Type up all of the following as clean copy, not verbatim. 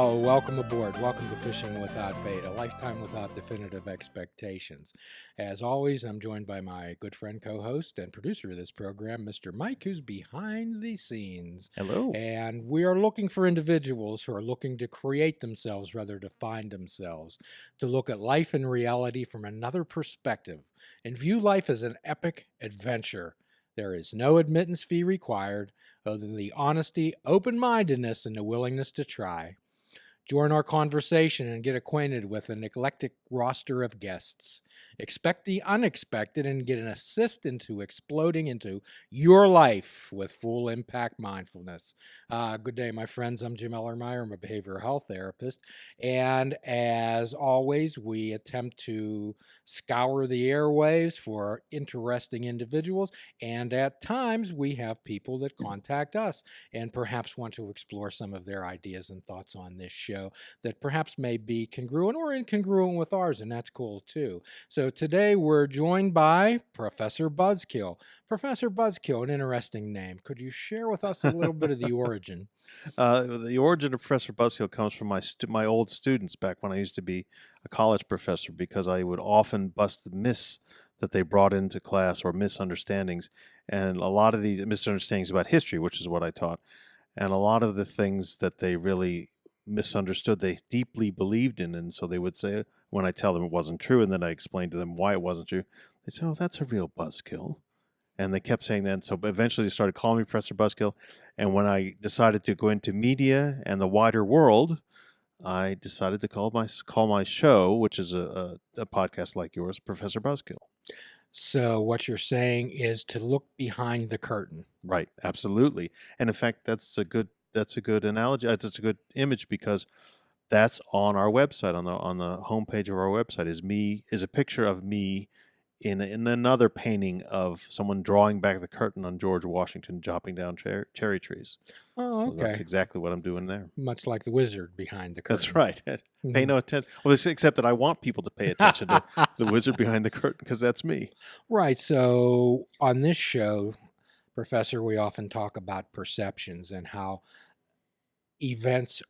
Hello, welcome aboard. Welcome to Fishing Without Bait, a lifetime without definitive expectations. As always, I'm joined by my good friend, co-host, and producer of this program, Mr. Mike, who's behind the scenes. Hello. And we are looking for individuals who are looking to create themselves rather to find themselves, to look at life and reality from another perspective, and view life as an epic adventure. There is no admittance fee required, other than the honesty, open-mindedness, and the willingness to try. Join our conversation and get acquainted with an eclectic roster of guests. Expect the unexpected and get an assist into exploding into your life with full impact mindfulness. Good day, my friends. I'm Jim Ellermeyer. I'm a behavioral health therapist. And as always, we attempt to scour the airwaves for interesting individuals. And at times, we have people that contact us and perhaps want to explore some of their ideas and thoughts on this show that perhaps may be congruent or incongruent with ours, and that's cool too. So today we're joined by Professor Buzzkill. Professor Buzzkill, an interesting name. Could you share with us a little bit of the origin? The origin of Professor Buzzkill comes from my old students back when I used to be a college professor, because I would often bust the myths that they brought into class, or misunderstandings. And a lot of these misunderstandings about history, which is what I taught, and a lot of the things that they really misunderstood, they deeply believed in. And so they would say, when I tell them it wasn't true, and then I explained to them why it wasn't true, they say, "Oh, that's a real buzzkill." And they kept saying that. And so eventually they started calling me Professor Buzzkill. And when I decided to go into media and the wider world, I decided to call my show, which is a podcast like yours, Professor Buzzkill. So what you're saying is to look behind the curtain. Right, absolutely. And in fact, that's a good analogy. That's a good image, because that's on our website, on the homepage of our website is a picture of me in another painting of someone drawing back the curtain on George Washington chopping down cherry trees. Oh, So okay. that's exactly what I'm doing there. Much like the wizard behind the curtain. That's right. Pay no attention. Well, except that I want people to pay attention to the wizard behind the curtain, because that's me. Right. So on this show, Professor, we often talk about perceptions and how events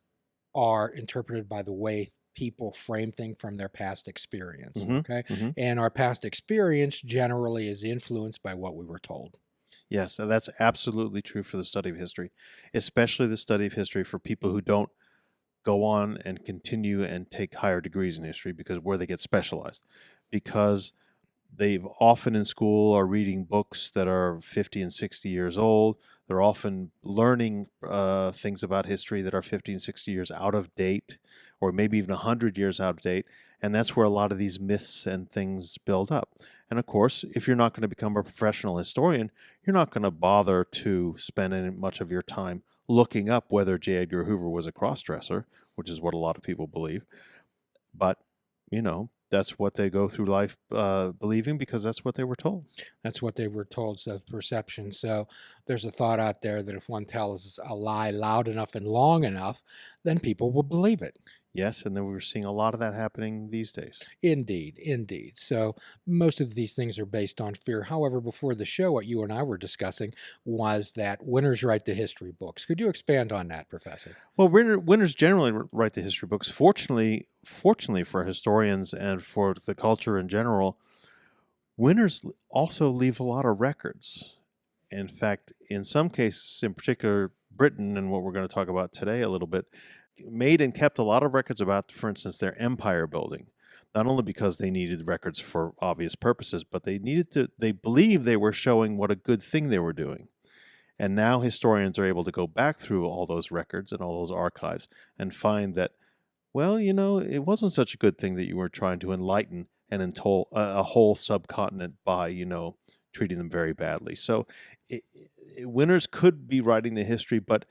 are interpreted by the way people frame things from their past experience. Okay. And our past experience generally is influenced by what we were told. Yes, and that's absolutely true for the study of history, especially the study of history for people who don't go on and continue and take higher degrees in history, because where they get specialized, because they've often in school are reading books that are 50 and 60 years old. They're often learning things about history that are 50 and 60 years out of date, or maybe even 100 years out of date. And that's where a lot of these myths and things build up. And of course, if you're not going to become a professional historian, you're not going to bother to spend any much of your time looking up whether J. Edgar Hoover was a cross-dresser, which is what a lot of people believe. But, that's what they go through life believing, because that's what they were told. That's what they were told, so perception. So there's a thought out there that if one tells a lie loud enough and long enough, then people will believe it. Yes, and then we're seeing a lot of that happening these days. Indeed, indeed. So most of these things are based on fear. However, before the show, what you and I were discussing was that winners write the history books. Could you expand on that, Professor? Well, winners generally write the history books. Fortunately for historians and for the culture in general, winners also leave a lot of records. In fact, in some cases, in particular Britain, and what we're going to talk about today a little bit, made and kept a lot of records about, for instance, their empire building. Not only because they needed records for obvious purposes, but they believed they were showing what a good thing they were doing. And now historians are able to go back through all those records and all those archives and find that, well, it wasn't such a good thing that you were trying to enlighten a whole subcontinent by, treating them very badly. So winners could be writing the history, but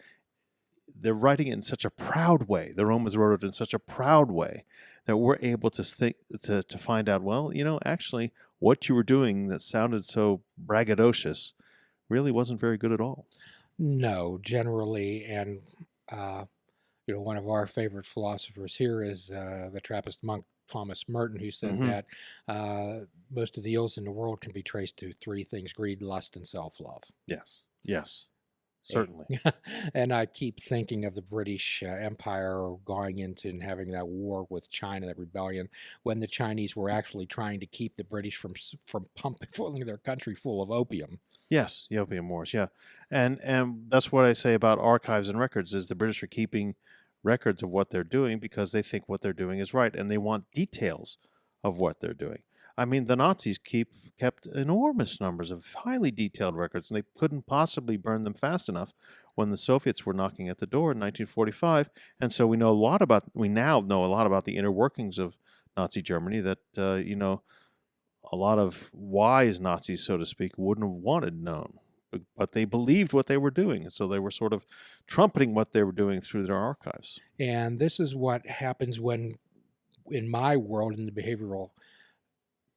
they're writing it in such a proud way. The Romans wrote it in such a proud way that we're able to find out, well, actually what you were doing that sounded so braggadocious really wasn't very good at all. No, generally. And, one of our favorite philosophers here is the Trappist monk Thomas Merton, who said that most of the ills in the world can be traced to three things: greed, lust, and self-love. Yes. Certainly. And I keep thinking of the British Empire going into and having that war with China, that rebellion, when the Chinese were actually trying to keep the British from pumping, filling their country full of opium. Yes, the Opium Wars, yeah. And that's what I say about archives and records is the British are keeping records of what they're doing because they think what they're doing is right and they want details of what they're doing. I mean, the Nazis kept enormous numbers of highly detailed records and they couldn't possibly burn them fast enough when the Soviets were knocking at the door in 1945. And so we now know a lot about the inner workings of Nazi Germany that a lot of wise Nazis, so to speak, wouldn't have wanted known. But they believed what they were doing, and so they were sort of trumpeting what they were doing through their archives. And this is what happens when, in my world, in the behavioral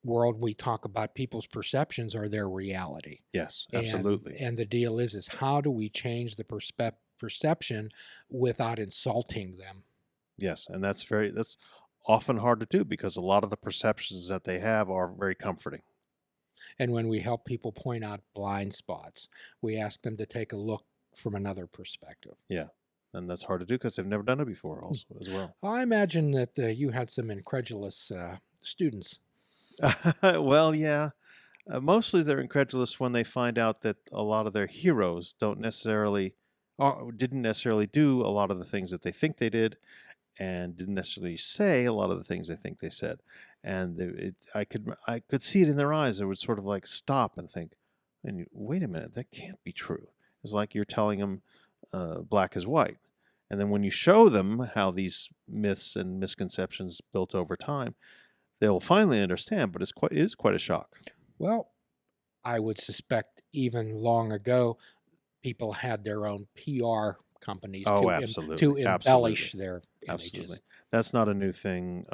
world, we talk about people's perceptions are their reality. Yes, And absolutely. and the deal is how do we change the perception without insulting them? Yes, and that's often hard to do because a lot of the perceptions that they have are very comforting. And when we help people point out blind spots, we ask them to take a look from another perspective. Yeah, and that's hard to do because they've never done it before, also as well. I imagine that you had some incredulous students. Well, yeah. Mostly they're incredulous when they find out that a lot of their heroes don't necessarily or didn't necessarily do a lot of the things that they think they did and didn't necessarily say a lot of the things they think they said. And I could see it in their eyes. They would sort of like stop and think, and wait a minute, that can't be true. It's like you're telling them black is white. And then when you show them how these myths and misconceptions built over time, they'll finally understand. But it is quite a shock. Well, I would suspect even long ago, people had their own PR companies Oh, to absolutely, embellish absolutely, their absolutely. images. That's not a new thing.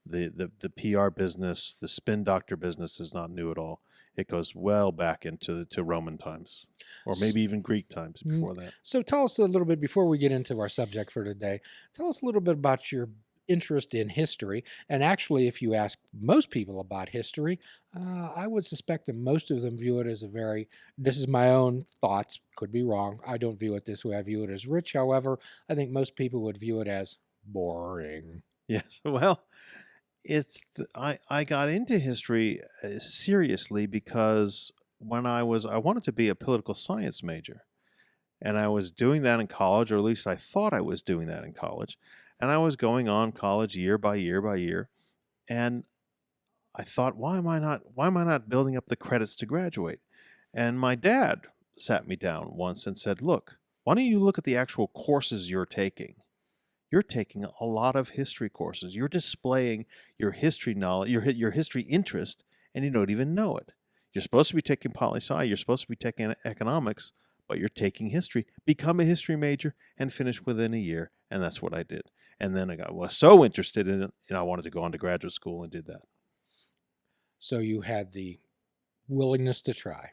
The PR business, the spin doctor business, is not new at all. It goes well back into to Roman times, or S- maybe even Greek times mm, before that. So tell us a little bit before we get into our subject for today. Tell us a little bit about your interest in history. And actually, if you ask most people about history, I would suspect that most of them view it as a very, this is my own thoughts, could be wrong. I don't view it this way. I view it as rich. However, I think most people would view it as boring. Yes. Well, I got into history seriously because I wanted to be a political science major. And I was doing that in college, or at least I thought I was doing that in college. And I was going on college year by year by year. And I thought, why am I not building up the credits to graduate? And my dad sat me down once and said, look, why don't you look at the actual courses you're taking? You're taking a lot of history courses. You're displaying your history knowledge, your history interest, and you don't even know it. You're supposed to be taking poli-sci, you're supposed to be taking economics, but you're taking history. Become a history major and finish within a year, and that's what I did. And then was so interested in it, I wanted to go on to graduate school and did that. So you had the willingness to try.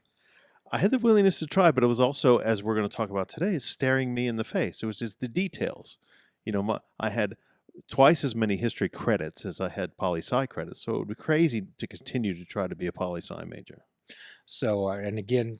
I had the willingness to try, but it was also, as we're going to talk about today, staring me in the face. It was just the details. I had twice as many history credits as I had poli-sci credits, so it would be crazy to continue to try to be a poli-sci major. So, and again,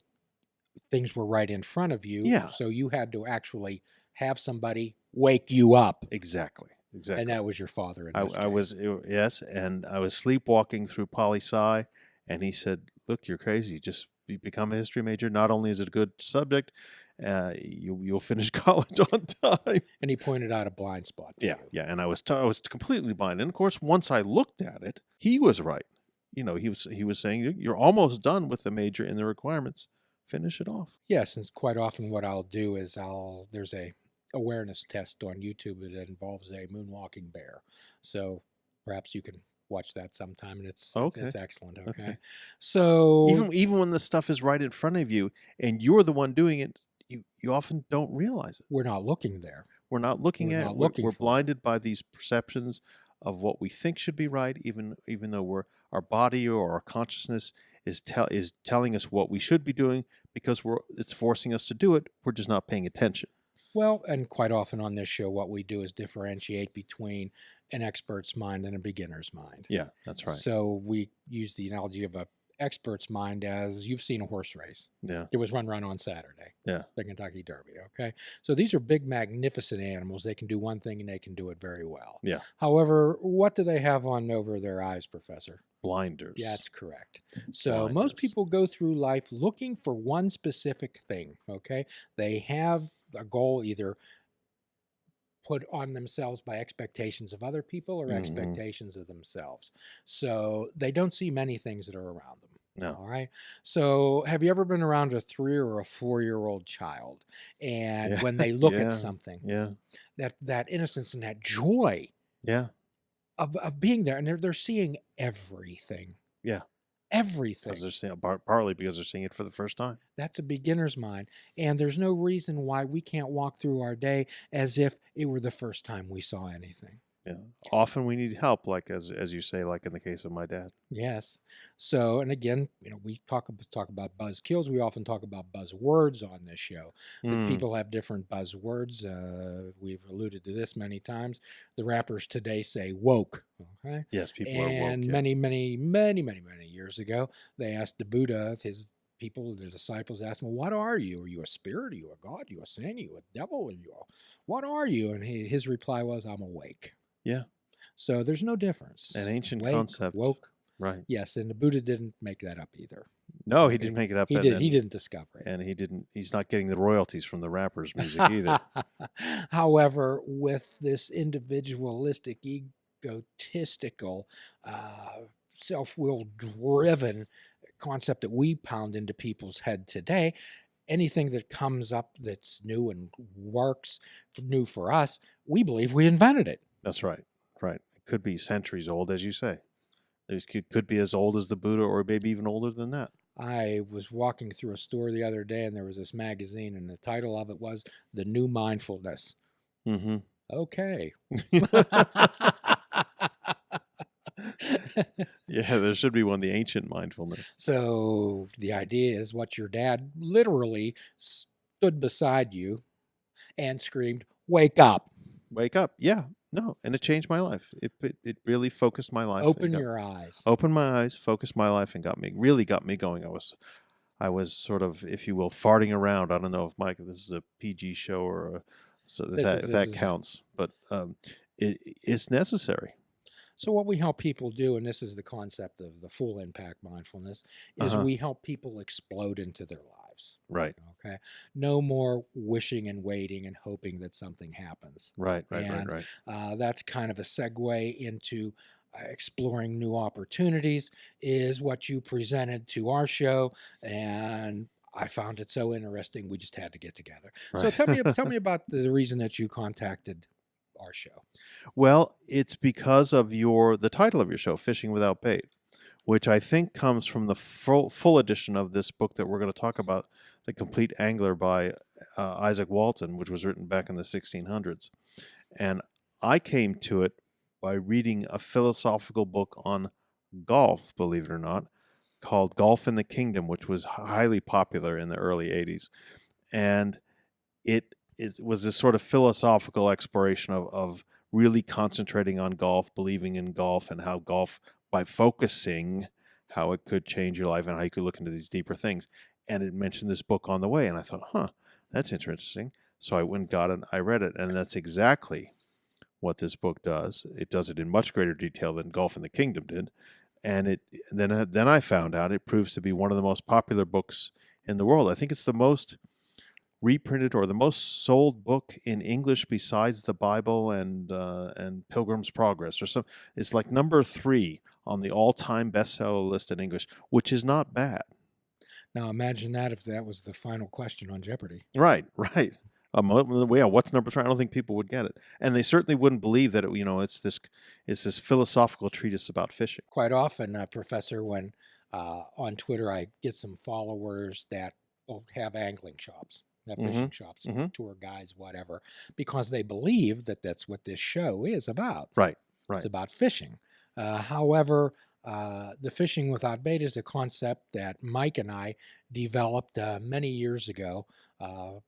things were right in front of you. Yeah. So you had to actually have somebody wake you up. Exactly. And that was your father in this I case. was, yes, and I was sleepwalking through poli-sci, and he said, look, you're crazy. Just become a history major. Not only is it a good subject, you'll finish college on time. And he pointed out a blind spot to you. Yeah, and I was completely blind. And of course, once I looked at it, he was right. He was saying you're almost done with the major in the requirements. Finish it off. Yes, and quite often what I'll do is there's a awareness test on YouTube that involves a moonwalking bear. So perhaps you can watch that sometime, and it's excellent. Okay. So even when the stuff is right in front of you and you're the one doing it, you often don't realize it. we're not looking there. We're not looking at it. We're for it. blinded by these perceptions of what we think should be right, even though our body or our consciousness is telling us what we should be doing because it's forcing us to do it. We're just not paying attention. Well, and quite often on this show, what we do is differentiate between an expert's mind and a beginner's mind. Yeah, that's right. So we use the analogy of a expert's mind as you've seen a horse race. Yeah. It was run on Saturday, Yeah. the Kentucky Derby. Okay. So these are big, magnificent animals. They can do one thing and they can do it very well. Yeah. However, what do they have on over their eyes, Professor? Blinders. Yeah, that's correct. So most Blinders. people go through life looking for one specific thing. Okay. They have a goal either put on themselves by expectations of other people or Mhm. expectations of themselves. So they don't see many things that are around them. No. All right. So have you ever been around a 3 or a 4-year-old child, and Yeah. when they look at Yeah. something, Yeah. that innocence and that joy Yeah. of being there, and they're seeing everything. Yeah. Everything. Because they're seeing partly because they're seeing it for the first time. That's a beginner's mind. And there's no reason why we can't walk through our day as if it were the first time we saw anything. Yeah. Often we need help, like as you say, like in the case of my dad. Yes. So, and again, we talk about buzzkills. We often talk about buzzwords on this show. But Mm. people have different buzzwords. We've alluded to this many times. The rappers today say woke. Okay. Yes, people are woke. And Yeah. many years ago, they asked the Buddha, his people, the disciples asked him, "What are you? Are you a spirit? Are you a god? Are you a saint? Are you a devil? What are you?" And his reply was, "I'm awake." Yeah. So there's no difference. An ancient Awake, concept. woke. Right. Yes, and the Buddha didn't make that up either. No, he didn't make it up. He didn't discover it. And he's not getting the royalties from the rappers' music either. However, with this individualistic, egotistical, self-will driven concept that we pound into people's head today, anything that comes up that's new and works new for us, we believe we invented it. That's right. Right. It could be centuries old, as you say. It could be as old as the Buddha, or maybe even older than that. I was walking through a store the other day, and there was this magazine, and the title of it was "The New Mindfulness." Mm-hmm. Okay. Yeah, there should be one, the ancient mindfulness. So the idea is what your dad literally stood beside you and screamed, "Wake up. Wake up. Yeah. No, and it changed my life. It really focused my life. Open your eyes." Opened my eyes, focused my life, and really got me going. I was sort of, if you will, farting around. I don't know if Mike, if this is a PG show or if that counts, but it's necessary. So what we help people do, and this is the concept of the full impact mindfulness, is we help people explode into their lives. Right. Okay. No more wishing and waiting and hoping that something happens. Right. That's kind of a segue into exploring new opportunities, is what you presented to our show, and I found it so interesting. We just had to get together. Right. So tell me about the reason that you contacted our show. Well, it's because of the title of your show, Fishing Without Bait, which I think comes from the full edition of this book that we're going to talk about, The Compleat Angler by Izaak Walton, which was written back in the 1600s. And I came to it by reading a philosophical book on golf, believe it or not, called Golf in the Kingdom, which was highly popular in the early 80s. And it was this sort of philosophical exploration of really concentrating on golf, believing in golf, and how golf, by focusing, how it could change your life and how you could look into these deeper things. And it mentioned this book on the way, and I thought, that's interesting. So I went and got it, I read it, and that's exactly what this book does. It does it in much greater detail than Golf in the Kingdom did. And then I found out it proves to be one of the most popular books in the world. I think it's the most reprinted or the most sold book in English besides the Bible and Pilgrim's Progress, or some. It's like number 3 on the all-time bestseller list in English, which is not bad. Now imagine that if that was the final question on Jeopardy. Right. Yeah, what's number 3? I don't think people would get it, and they certainly wouldn't believe that it's this philosophical treatise about fishing. Quite often, Professor, when on Twitter I get some followers that have angling shops. Fishing shops, tour guides, whatever, because they believe that that's what this show is about. Right. It's about fishing. However, the Fishing Without Bait is a concept that Mike and I developed many years ago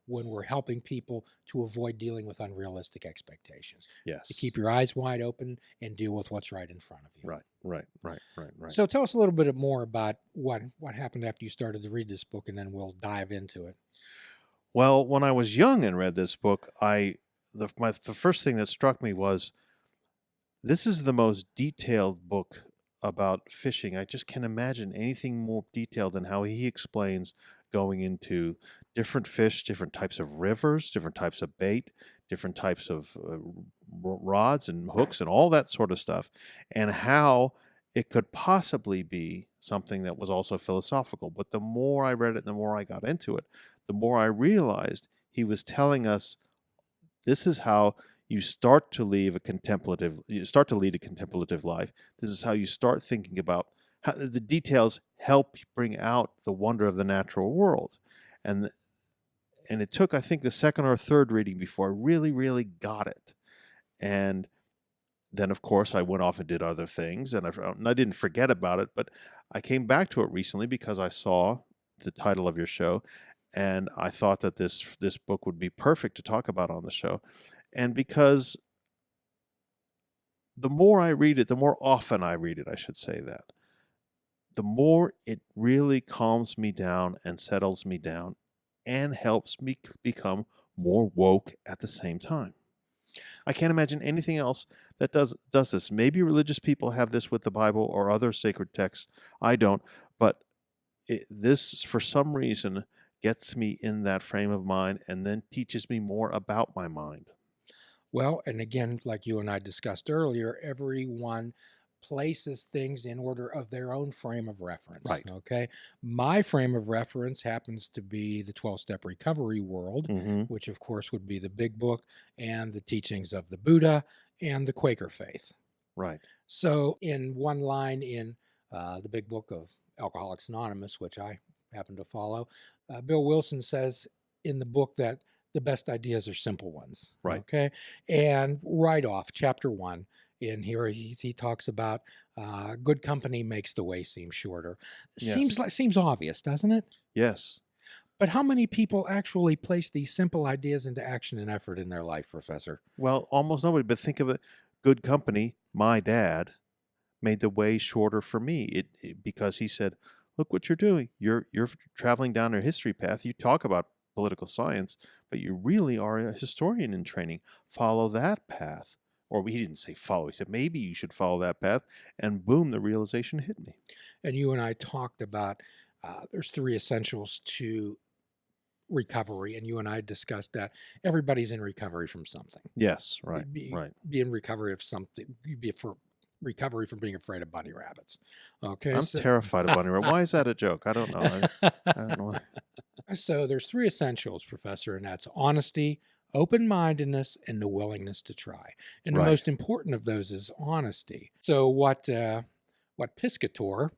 when we're helping people to avoid dealing with unrealistic expectations, to Yes. keep your eyes wide open and deal with what's right in front of you. Right. Right. Right. Right. Right. So tell us a little bit more about what happened after you started to read this book, and then we'll dive into it. Well, when I was young and read this book, the first thing that struck me was this is the most detailed book about fishing. I just can't imagine anything more detailed than how he explains going into different fish, different types of rivers, different types of bait, different types of rods and hooks and all that sort of stuff, and how it could possibly be something that was also philosophical. But the more I read it, the more I got into it, the more I realized he was telling us this is how you start to lead a contemplative life. This is how you start thinking about how the details help bring out the wonder of the natural world. And and it took, I think, the second or third reading before I really, really got it. And then, of course, I went off and did other things, and I didn't forget about it, but I came back to it recently because I saw the title of your show, and I thought that this book would be perfect to talk about on the show. And because the more I read it, the more often I read it, I should say that, the more it really calms me down and settles me down and helps me become more woke at the same time. I can't imagine anything else that does this. Maybe religious people have this with the Bible or other sacred texts. I don't, but this, for some reason, gets me in that frame of mind and then teaches me more about my mind. Well, and again, like you and I discussed earlier, everyone places things in order of their own frame of reference. Right. Okay. My frame of reference happens to be the 12-step recovery world, Mm-hmm. which of course would be the big book and the teachings of the Buddha and the Quaker faith. Right. So, in one line in the big book of Alcoholics Anonymous, which I happen to follow, Bill Wilson says in the book that the best ideas are simple ones. Right. Okay. And right off, chapter 1, in here, he talks about good company makes the way seem shorter. Yes. Seems obvious, doesn't it? Yes. But how many people actually place these simple ideas into action and effort in their life, Professor? Well, almost nobody, but think of it. Good company, my dad, made the way shorter for me. Because he said, "Look what you're doing. You're traveling down a history path. You talk about political science, but you really are a historian in training. Follow that path." Or he didn't say follow. He said maybe you should follow that path. And boom, the realization hit me. And you and I talked about there's 3 essentials to recovery, and you and I discussed that everybody's in recovery from something. Yes. Right. Be, Right. be in recovery of something. Be for recovery from being afraid of bunny rabbits. Okay, I'm so terrified of bunny rabbit. Why is that a joke? I don't know. I don't know. so there's 3 essentials, Professor, and that's honesty, open-mindedness, and the willingness to try. And the Right. most important of those is honesty. So what Piscator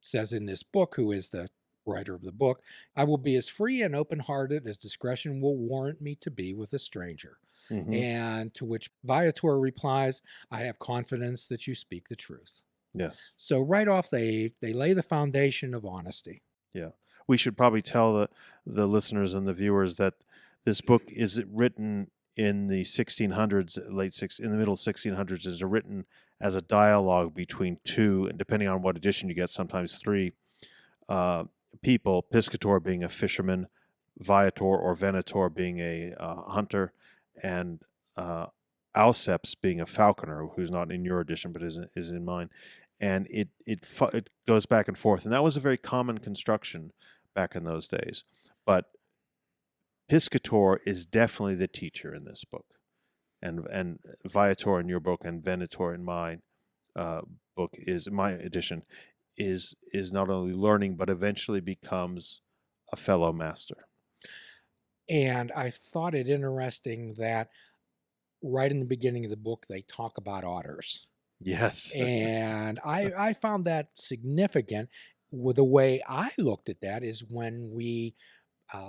says in this book, who is the writer of the book, I will be as free and open-hearted as discretion will warrant me to be with a stranger. Mm-hmm. And to which Viator replies, I have confidence that you speak the truth. Yes. So right off, they lay the foundation of honesty. Yeah. We should probably tell the listeners and the viewers that this book is written in the 1600s, in the middle 1600s, is written as a dialogue between 2, and depending on what edition you get, sometimes 3 people, Piscator being a fisherman, Viator or Venator being a hunter, and Auceps being a falconer, who's not in your edition but is in mine. And it goes back and forth, and that was a very common construction back in those days. But Piscator is definitely the teacher in this book, and Viator in your book and Venator in my book is my edition is not only learning but eventually becomes a fellow master. And I thought it interesting that right in the beginning of the book, they talk about otters. Yes. And I found that significant. With the way I looked at that is when we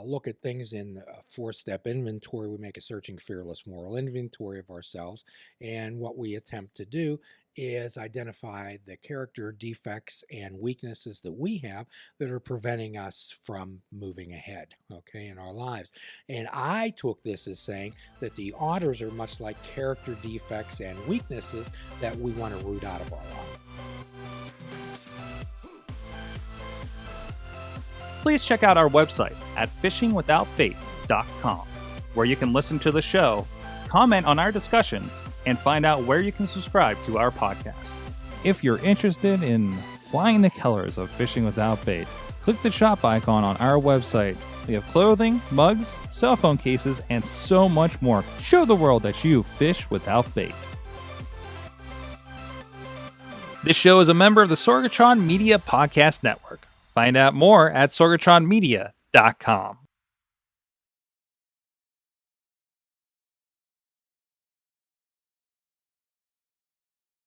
look at things in a 4-step inventory. We make a searching, fearless moral inventory of ourselves. And what we attempt to do is identify the character defects and weaknesses that we have that are preventing us from moving ahead, okay, in our lives. And I took this as saying that the otters are much like character defects and weaknesses that we want to root out of our life. Please check out our website at fishingwithoutbait.com, where you can listen to the show, comment on our discussions, and find out where you can subscribe to our podcast. If you're interested in flying the colors of Fishing Without Bait, click the shop icon on our website. We have clothing, mugs, cell phone cases, and so much more. Show the world that you fish without bait. This show is a member of the Sorgatron Media Podcast Network. Find out more at sorgatronmedia.com.